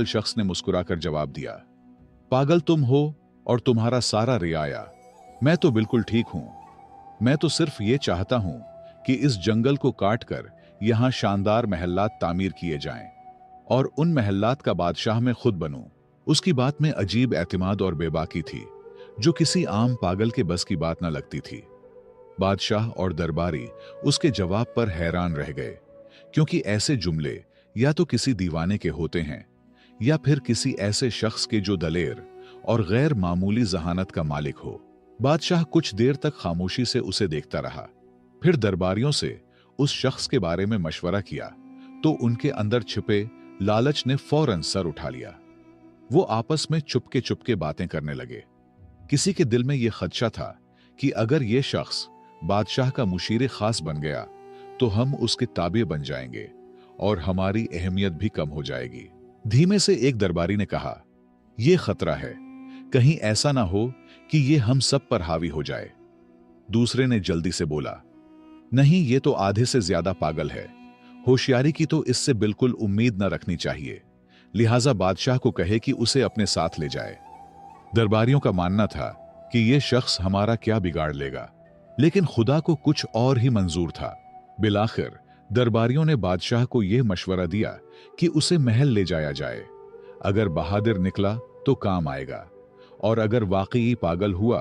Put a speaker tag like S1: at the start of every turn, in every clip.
S1: शख्स ने मुस्कुराकर जवाब दिया, पागल तुम हो और तुम्हारा सारा रियाया। मैं तो बिल्कुल ठीक हूं। मैं तो सिर्फ ये चाहता हूं कि इस जंगल को काटकर यहां शानदार महल्लात तामीर किए जाएं और उन महल्लात का बादशाह मैं खुद बनूं। उसकी बात में अजीब एतमाद और बेबाकी थी, जो किसी आम पागल के बस की बात न लगती थी। बादशाह और दरबारी उसके जवाब पर हैरान रह गए, क्योंकि ऐसे जुमले या तो किसी दीवाने के होते हैं या फिर किसी ऐसे शख्स के जो दलेर और गैर मामूली जहानत का मालिक हो। बादशाह कुछ देर तक खामोशी से उसे देखता रहा, फिर दरबारियों से उस शख्स के बारे में मशवरा किया तो उनके अंदर छिपे लालच ने फौरन सर उठा लिया। वो आपस में चुपके चुपके बातें करने लगे। किसी के दिल में यह खदशा था कि अगर यह शख्स बादशाह का मुशीर खास बन गया तो हम उसके ताबे बन जाएंगे और हमारी अहमियत भी कम हो जाएगी। धीमे से एक दरबारी ने कहा, यह खतरा है, कहीं ऐसा ना हो कि यह हम सब पर हावी हो जाए। दूसरे ने जल्दी से बोला, नहीं, यह तो आधे से ज्यादा पागल है। होशियारी की तो इससे बिल्कुल उम्मीद न रखनी चाहिए, लिहाजा बादशाह को कहे कि उसे अपने साथ ले जाए। दरबारियों का मानना था कि यह शख्स हमारा क्या बिगाड़ लेगा, लेकिन खुदा को कुछ और ही मंजूर था। बिलाखिर दरबारियों ने बादशाह को यह मशवरा दिया कि उसे महल ले जाया जाए। अगर बहादुर निकला तो काम आएगा और अगर वाकई पागल हुआ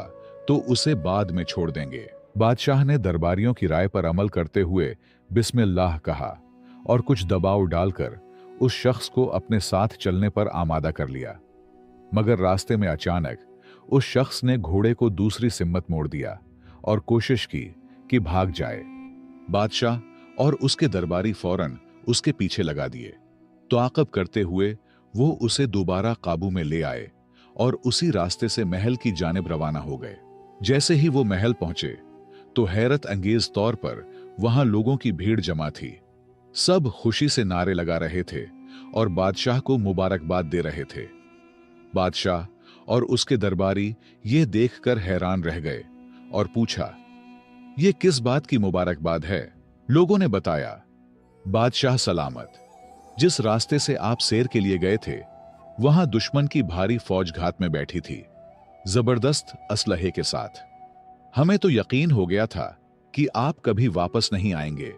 S1: तो उसे बाद में छोड़ देंगे। बादशाह ने दरबारियों की राय पर अमल करते हुए बिस्मिल्लाह कहा और कुछ दबाव डालकर उस शख्स को अपने साथ चलने पर आमादा कर लिया। मगर रास्ते में अचानक उस शख्स ने घोड़े को दूसरी सिम्मत मोड़ दिया और कोशिश की कि भाग जाए। बादशाह और उसके दरबारी फौरन उसके पीछे लगा दिए। ताक़ब करते हुए वो उसे दोबारा काबू में ले आए और उसी रास्ते से महल की जानिब रवाना हो गए। जैसे ही वो महल पहुंचे तो हैरत अंगेज तौर पर वहां लोगों की भीड़ जमा थी। सब खुशी से नारे लगा रहे थे और बादशाह को मुबारकबाद दे रहे थे। बादशाह और उसके दरबारी ये देखकर हैरान रह गए और पूछा, ये किस बात की मुबारकबाद है? लोगों ने बताया, बादशाह सलामत, जिस रास्ते से आप सैर के लिए गए थे वहां दुश्मन की भारी फौज घात में बैठी थी, जबरदस्त असलहे के साथ। हमें तो यकीन हो गया था कि आप कभी वापस नहीं आएंगे,